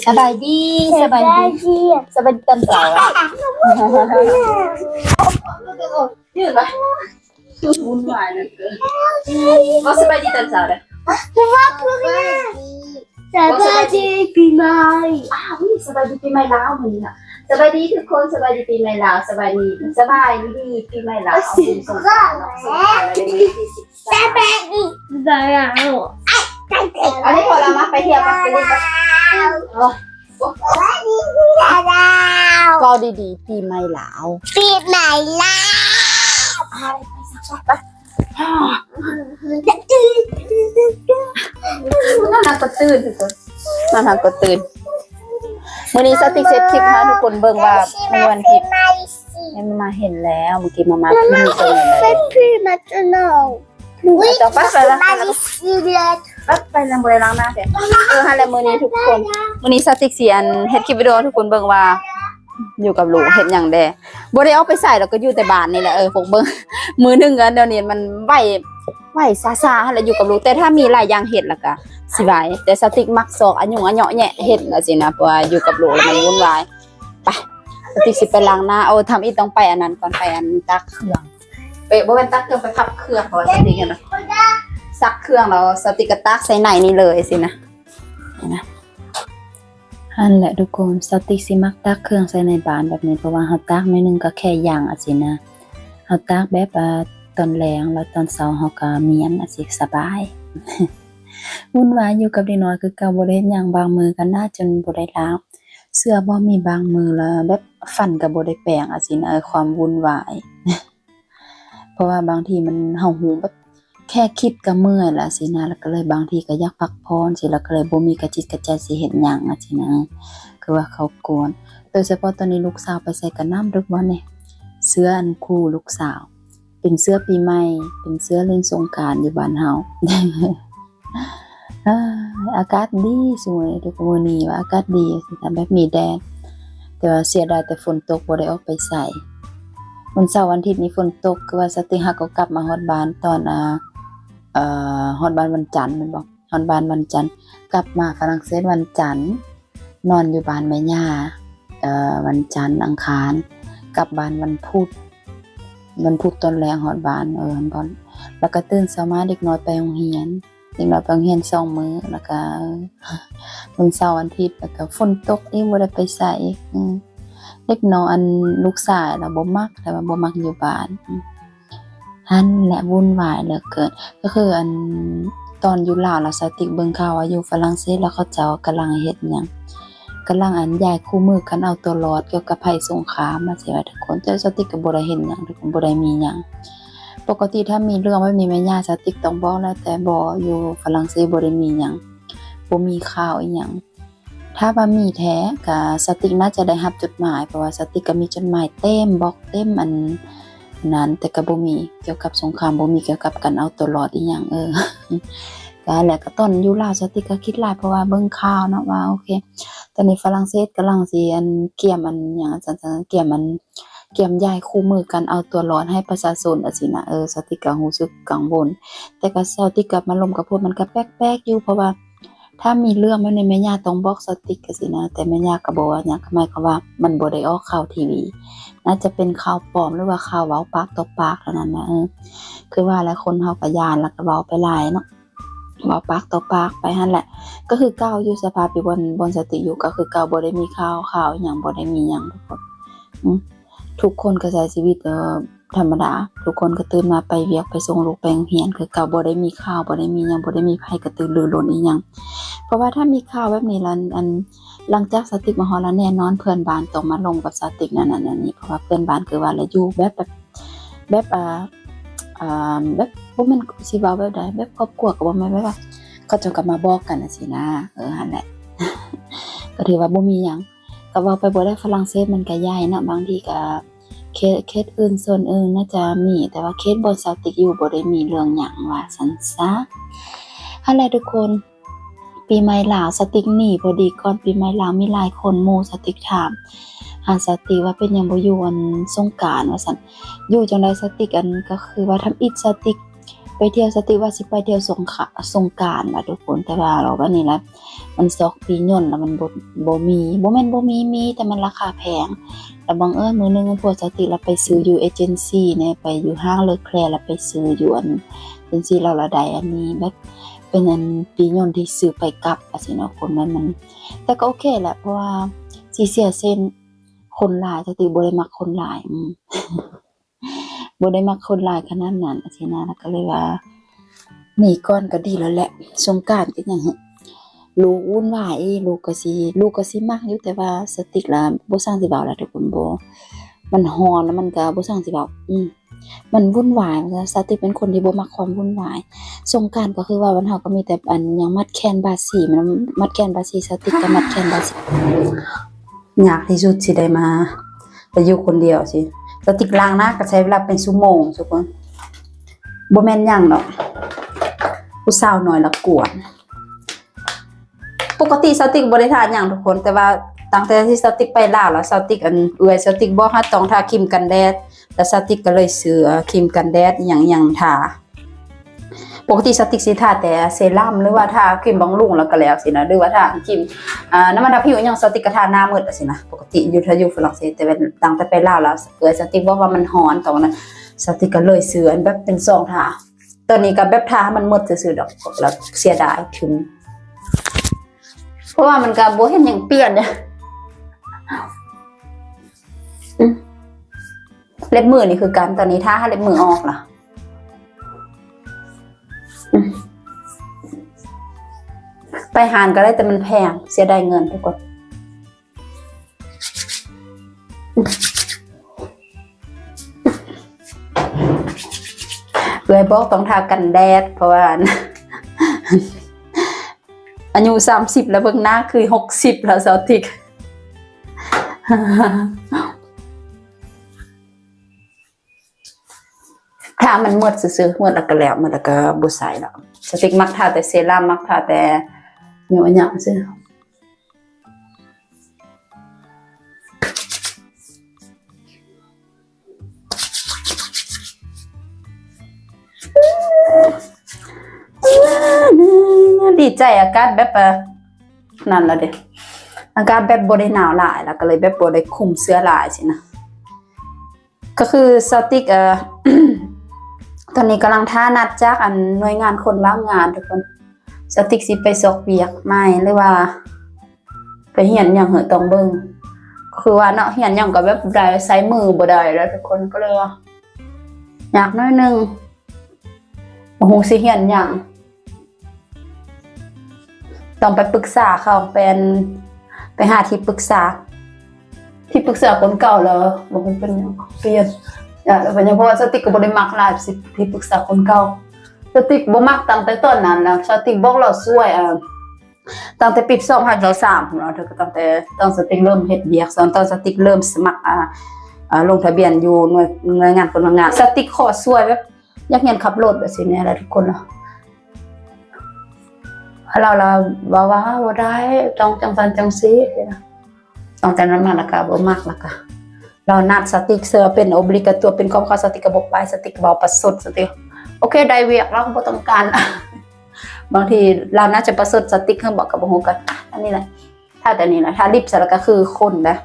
สบายดีสบายดีสบายดีตอนเช้ายืดปะวุ่นวายนะเกินว่าสบายดีตอนเช้าเลยสบายดีปีใหม่สบายดีปีใหม่ลาวเหมือนน่ะสบายดีทุกคนสบายดีปีใหม่ลาวสบายดีปีใหม่ลาวเอาบุญสงกรานต์เนาะสงกรานต์แล้วในวันที่สบายดีอันนี้พอเรามาไปเที่ยวกันไปเล่นปะก็ดีๆปีใหม่ลาวปีใหม่ลาวน่าทางก็ตื่นทุกคนน่าทางก็ตื่นวันนี้สติ๊กเซตคลิปให้ทุกคนเบิ่งว่าในวันคลิปมาเห็นแล้วเมื่อกี้มาขึ้นมีตัวไหนเลยพี่มาจะนอนจะไปแล้วไปแล้วบริล้างหน้าเสร็จฮัลโหลมื้อนี้ทุกคนมื้อนี้สติ๊กเสียนเฮ็ดคลิปวิดีโอทุกคนเบิ่งว่าอยู่กับลูกเฮ็ดหยังแดบ่ได้เอาไปใส่แล้วก็อยู่แต่บ้านนี่แหละพวกเบิ่งมื้อนึงเดี๋ยวนี้มันไหวซาๆแล้วอยู่กับลูกแต่ถ้ามีหลายอย่างเฮ็ดแล้วก็สิไหวแต่สติ๊กมักซอกอันหยังอันเหยาะแหยะเฮ็ดน่ะสินะเพราะว่าอยู่กับลูกแล้วมันวุ่นวายไปสติ๊กสิไปล้างหน้าเอาทำอีกต้องไปอันนั้นก่อนไปอันตักเครื่องไปบ่แม่นตักเครื่องไปพับเครื่องเพราะว่าสติ๊กน่ะซักเครื่องแล้วสติ๊กก็ตักใส่ในนี่เลยสินะนั่นแหละทุกคนสติ๊กสิมักตักเครื่องใส่ในบานแบบนี้เพราะว่าเฮาตักมื้อนึงก็แค่ย่างสินะเฮาตักแบบตอนแลงแล้วตอนเช้าเฮาก็เมียนสิสบายวุ่นวายอยู่กับเด็กน้อยคือเก่าบ่ได้เฮ็ดหยังบางมื้อก็น่าจนบ่ได้ล้างเสื้อบ่มีบางมื้อแล้วแบบฟันก็บ่ได้แปรงสินะความวุ่นวายเพราะว่าบางทีมันเฮาหูแบบแค่คิดก็เมื่อยแล้วสินะแล้วก็เลยบางทีก็อยากพักผ่อนสิแล้วก็เลยบ่มีกระจิตกระใจสิเฮ็ดหยังสินะคือว่าเขากวนโดยเฉพาะตอนนี้ลูกสาวไปใส่กระน้ำดึกบ่นี่เสื้ออันคู่ลูกสาวเป็นเสื้อปีใหม่เป็นเสื้อเล่นสงกรานต์อยู่บ้านเฮาอากาศดีสวยทุกมื้อนี้ว่าอากาศดีสิแต่แบบมีแดดแต่ว่าเสียดายแต่ฝนตกบ่ได้ออกไปใส่วันเสาร์วันอาทิตย์นี้ฝนตกคือว่าสติฮักก็กลับมาฮอดบ้านตอนฮอดบ้านวันจันทร์แม่นบ่ฮอดบ้านวันจันทร์กลับมาฝรั่งเศสวันจันทร์นอนอยู่บ้านแม่ย่าวันจันทร์อังคารกลับบ้านวันพุธตอนแลงฮอดบ้านบ่แล้วก็ตื่นเช้ามาเด็กน้อยไปโรงเรียน2มื้อแล้วก็วันเสาร์วันอาทิตย์แล้วก็ฝนตกอีกบ่ได้ไปไสเด็กน้อยอันลูกชายน่ะบ่มักแต่ว่าบ่มักอยู่บ้านอันแหละวุ่นวายเหลือเกินก็คืออันตอนอยู่ลาวแล้วสติ๊กเบิ่งข่าวว่าอยู่ฝรั่งเศสแล้วเขาเจ้ากำลังเฮ็ดหยังกำลังอันย้ายคู่มือกันเอาตัวรอดเกี่ยวกับภัยสงครามมาสิว่าทุกคนแต่สติ๊กก็บ่ได้เห็นหยังทุกคนบ่ได้มีหยังปกติถ้ามีเรื่องไม่มีแม่ย่าสติ๊กต้องบอกแล้วแต่บ่อยู่ฝรั่งเศสบ่ได้มีหยังบ่มีข่าวอีหยังถ้าว่ามีแท้ก็สติ๊กน่าจะได้รับจดหมายเพราะว่าสติ๊กก็มีจดหมายเต็มบล็อกเต็มอันนั้นแต่ก็บ่มีเกี่ยวกับสงครามบ่มีเกี่ยวกับการเอาตัวรอดอีหยังก็แหละก็ตอนอยู่ลาวสติ๊กก็คิดหลายเพราะว่าเบิ่งข่าวเนาะว่าโอเคตอนนี้ฝรั่งเศสกำลังสิอันเกี่ยมอันหยังซั่นๆเกี่ยมย้ายคู่มือกันเอาตัวรอดให้ประชาชนสินะสติ๊กก็รู้สึกกังวลแต่ก็สติ๊กก็มาลมกับพวกมันก็แปลกๆอยู่เพราะว่าถ้ามีเรื่องมันในแม่ย่าต้องบอกสติ๊กก็สินะแต่แม่ย่าก็บอกว่าหยังหมายความว่ามันบ่ได้ออกข่าวทีวีน่าจะเป็นข่าวปลอมหรือว่าข่าวเว้าปากต่อปากเท่านั้นนะคือว่าหลายคนเฮาก็ย้านแล้วก็เว้าไปหลายเนาะเว้าปากต่อปากไปหั่นแหละก็คือเก่าอยู่สภาพที่บนสติอยู่ก็คือเก่าบ่ได้มีข่าวอีหยังบ่ได้มีหยังทุกคนทุกคนก็ใช้ชีวิตธรรมดาทุกคนก็ตื่นมาไปเวียกไปส่งลูกไปโรงเรียนคือเก่าบ่ได้มีข่าวบ่ได้มีหยังบ่ได้มีภัยกระตือรือร้นอีหยังเพราะว่าถ้ามีข่าวแบบนี้แล้วอันหลังจากสติ๊กมาฮอดแล้วแน่นอนเพื่อนบ้านต้องมาลงกับสติ๊กนั่นนี่เพราะว่าเพื่อนบ้านคือว่าแล้วอยู่แบบแบบแบบบ่แม่นสิเว้าแบบใดแบบครอบครัวก็บ่แม่นแบบว่าเขาเจ้าก็มาบอกกันน่ะสินะหั่นแหละก็ถือว่าบ่มีหยังก็เว้าไปบ่ได้ฝรั่งเศสมันก็ใหญ่เนาะบางทีก็เคสอื่นโซนอื่นน่าจะมีแต่ว่าเคสบนสติ๊กอยู่บ่ได้มีเรื่องหยังว่าซั่นซะหั่นแหละทุกคนปีใหม่ลาวสติ๊กนี่พอดีก่อนปีใหม่ลาวมีหลายคนหมู่สติ๊กถามหาสติ๊กว่าเป็นหยังบ่อยู่อันสงกรานต์ว่าซั่นอยู่จังได๋สติ๊กอันก็คือว่าทำอิฐสติ๊ก ไปเที่ยวสติว่าสิไปเที่ยวสงกรานต์ล่ะทุกคนแต่ว่าเราว่านี่แหละมันซอกปีย่นแล้วมันบ่มีบ่แม่นบ่มีแต่มันราคาแพงแล้วบังเอิญมื้อนึงพวกสติเราไปซื้ออยู่เอเจนซี่เนี่ยไปอยู่ห้างเลอแคลร์แล้วไปซื้ออยู่อันเอเจนซี่เราละได้อันนี้แบบเป็นอันปีย่นที่ซื้อไปกลับอะสิเนาะคนมันแต่ก็โอเคแหละเพราะว่าสิเสียเส้นคนหลายสติบ่ได้มักคนหลายบ่ได้มักคนหลายขนาดนั้นอะสินะแล้วก็เลยว่าหนีก่อนก็ดีแล้วแหละสงกรานต์ก็หยังลูกวุ่นวายลูกก็สิมักอยู่แต่ว่าสติกล่ะบ่สร้างสิเว้าล่ะทุกคนบ่มันร้อนแล้วมันก็บ่สร้างสิเว้ามันวุ่นวายสติกเป็นคนที่บ่มักความวุ่นวายสงกรานต์ก็คือว่าวันเฮาก็มีแต่อันหยังมัดแขนบาสีมันมัดแขนบาสีสติกก็มัดแขนบาสีอยากที่สุดสิได้มาไปอยู่คนเดียวสิสติกล้างหน้าก็ใช้เวลาเป็นชั่วโมงทุกคนบ่แม่นหยังดอกผู้สาวน้อยละกวนปกติสติกบ่ได้ทาหยังทุกคนแต่ว่าตั้งแต่ที่สติกไปลาวแล้วสติกอันสติกบอกให้ต้องทาครีมกันแดดแต่สติกก็เลยซื้อครีมกันแดดหยังทาปกติสติกสิทาแต่เซรั่มหรือว่าทาครีมบำรุงแล้วก็แล้วสินะหรือว่าทาครีมน้ำมันทาผิวหยังสติกก็ทาหน้ามืดสินะปกติอยู่ฝรั่งเศสแต่เป็นตั้งแต่ไปลาวแล้วสติกบอกว่ามันร้อนตอนนั้นสติกก็เลยซื้ออันแบบเป็นซองทาตอนนี้ก็แบบทามันมืดซื่อๆดอกแล้วเสียดายถึงเพราะว่ามันก็บ่เห็นหยังเปลี่ยนเนี่ยเล็บมือนี่คือกันตอนนี้ถ้าเล็บมือออกล่ะไปหานก็ได้แต่มันแพงเสียดายเงินทุกคนเลยบอกต้องทากันแดดเพราะว่าอายุ30แล้วเบิ่งหน้าคือ60แล้วสาวติกถ้ามันมืดซื่อๆมืดแล้วก็แล้วมืดแล้วก็บ่ใส่แล้วสติกมักทาแต่เซรั่มมักทาแต่เหนียวหยังซื่อดีใจอากาศแบบนั่นล่ะเด้อากาศแบบบ่ได้หนาวหลายแล้วก็เลยแบบบ่ได้คุมเสื้อหลายสินะก็คือสติกตอนนี้กำลังท่านัดจากอันหน่วยงานคนว่างงานทุกคนสติกสิไปซอกเวียกใหม่หรือว่าไปเรียนหยังเหอะต้องเบิ่งก็คือว่าเนาะเรียนหยังก็แบบได้ใช้มือบ่ได้แล้วทุกคนก็เลยว่าอยากน้อยนึงบ่ฮู้สิเรียนหยังต้องไปปรึกษาเขาไปหาที่ปรึกษาคนเก่าแล้วบ่คงเป็นเปลี่ยนแล้วเป็นเพราะว่าสติกก็บ่ได้มักหลายสิที่ปรึกษาคนเก่าสติกบ่มักตั้งแต่ต้นนั้นแล้วสติกบอกเราช่วยตั้งแต่ปี2023เนาะก็ตั้งแต่ตอนสติกเริ่มเฮ็ดเวียกตอนสติกเริ่มสมัครลงทะเบียนอยู่หน่วยงานคนว่างงานสติกขอช่วยแบบอยากเรียนขับรถแบบนี้แหละทุกคนเนาะเราว่าบ่ได้ต้องจังซั่นจังซี่นะต้องแต่นั้นมาแล้วก็บ่มักแล้วก็เรานัดสติกเสือเป็น obligatory เป็นความเข้าสติกก็บ่ไปสติกเว้าประสดสติโอเคได้เวียกเราบ่ต้องการบางทีเราน่าจะประสดสติกเฮาบอกก็บ่ฮู้กันอันนี้แหละถ้าแต่นี่นะถ้าลิปซะแล้วก็คือคนนะ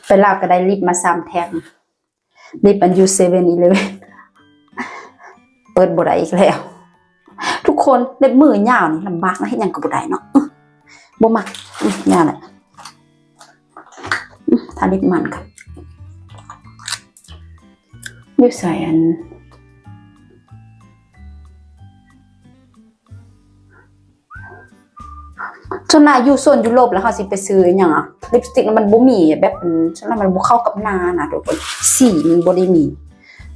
ไปลาวก็ได้ลิปมา3แท่งลิปอันอยู่ 7-Eleven เปิดบ่ได้อีกแล้วทุกคนเล็บมือยาวนี่ลำบากนะเฮ็ดหยังก็บ่ได้เนาะบ่มักยาวแหละทาลิปมันค่ะอยู่ใส่อันส่วนมากอยู่โซนยุโรปแล้วเฮาสิไปซื้อหยังลิปสติกมันบ่มีแบบส่วนมากมันบ่เข้ากับหน้านะทุกคนสีมันบ่ได้มี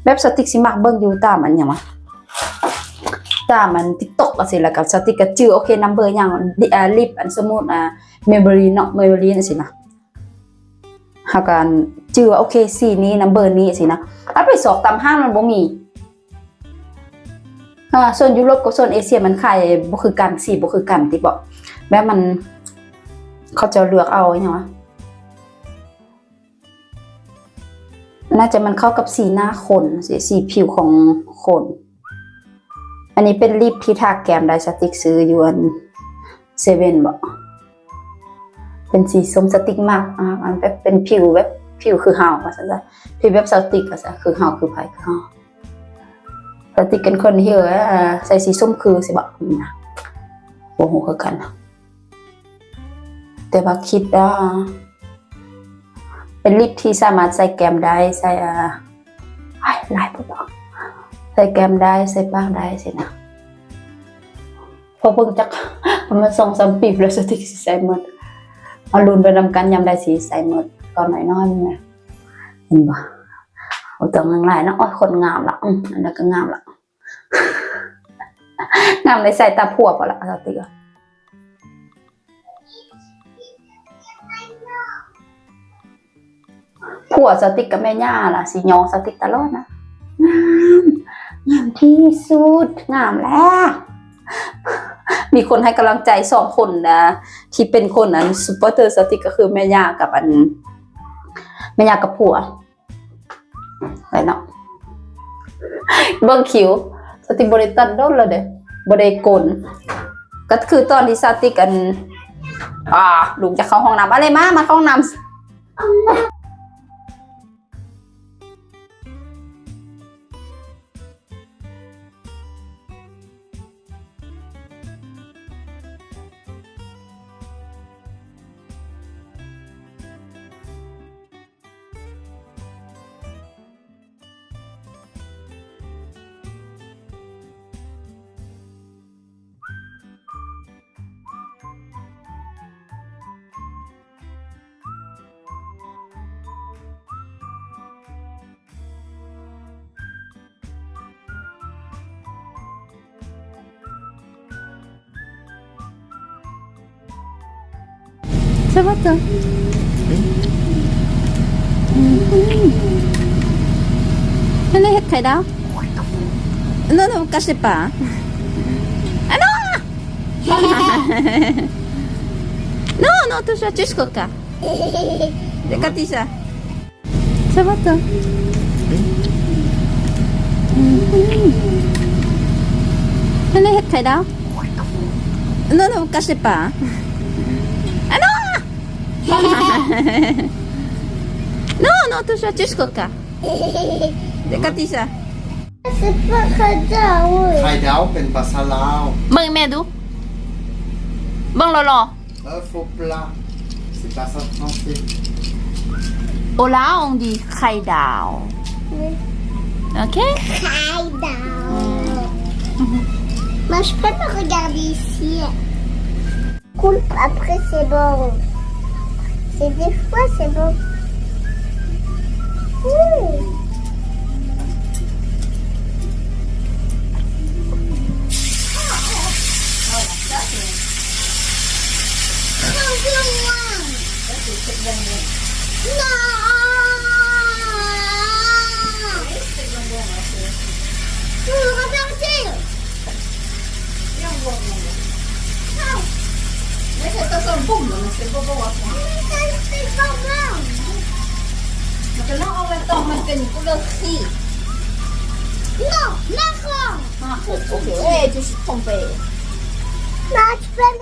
แบบสติกสิมักเบิ่งอยู่ตามอันหยังวะตามมัน TikTok จังซี่แล้วก็สติกก็ชื่อโอเคนัมเบอร์หยังลิปอันสมมุติMaybelline เนาะ Maybelline จังซี่นะเฮาก็ชื่อโอเคสีนี้นัมเบอร์นี้จังซี่นะเอาไปสอกตามห้างมันบ่มีโซนยุโรปกับโซนเอเชียมันขายบ่คือกันสีบ่คือกันติบ่แบบมันเขาจะเลือกเอาหยังวะ น่าจะมันเข้ากับสีหน้าคนสีผิวของคน อันนี้เป็นลิปที่ทาแก้มได้สติกซื้ออยู่อันเซเว่นบ่เป็นสีส้มสติกมากอันแบบเป็นผิวแบบผิวคือเฮาว่าซั่นซะผิวแบบสติกว่าซะคือเฮาคือไผคือเฮาสติกกันคนที่ใส่สีส้มคือสิบ่นะบ่ฮู้คือกันแต่ว่าคิดว่าเป็นลิปที่สามารถใส่แก้มได้ใส่หลายบ่ใส่แก้มได้ใส่ปากได้สินะพอเพิ่งจักประมาณ 2-3 ปีแล้วสติกสิใส่หมดเอาลุ้นไปนำกันยามใดสิใส่หมดตอนน้อยๆนี่เห็นบ่โอ้ต้องหลายเนาะคนงามละอันนั้นก็งามละงามในสายตาผัวบ่ล่ะสติกผัวสติกกับแม่ย่าล่ะสิยองสติกตลอดนะงามที่สุดงามแล้วมีคนให้กำลังใจ2คนนะที่เป็นคนอันซุปเปอร์เตอร์สติกก็คือแม่ย่ากับแม่ย่ากับผัวอะไรเนาะเบิ่งคิ้วสติกบ่ได้ตัดโดนแล้วเด้บ่ได้โกนก็คือตอนที่สติกลูกจะเข้าห้องน้ำอะไรมาเข้าห้องน้ำÇa va toi? Elle est très là. Non, ne vous cachez pas. Ah non! Non, non, touche à Coca. Regardez ça. Ça va toi? Elle est très là. Non, ne vous cachez pas. Ah non! Non, non, touche à Coca. Regardez ça. C'est pas Khadao. ไข่ดาวเป็นภาษาลาว เบิ่งแม่ดูเบิ่งรอ ฟบลาc'est pas ça français ๆ Au là on dit ไข่ดาว OK? Khadao. Moi, je peux me regarder ici. Cool, après c'est bon. C'est des fois c'est bon. Maintenant, on va t'en mettre une couleur gris. Non, marron. Ah, ok, tu suis trompée. Bah, tu peux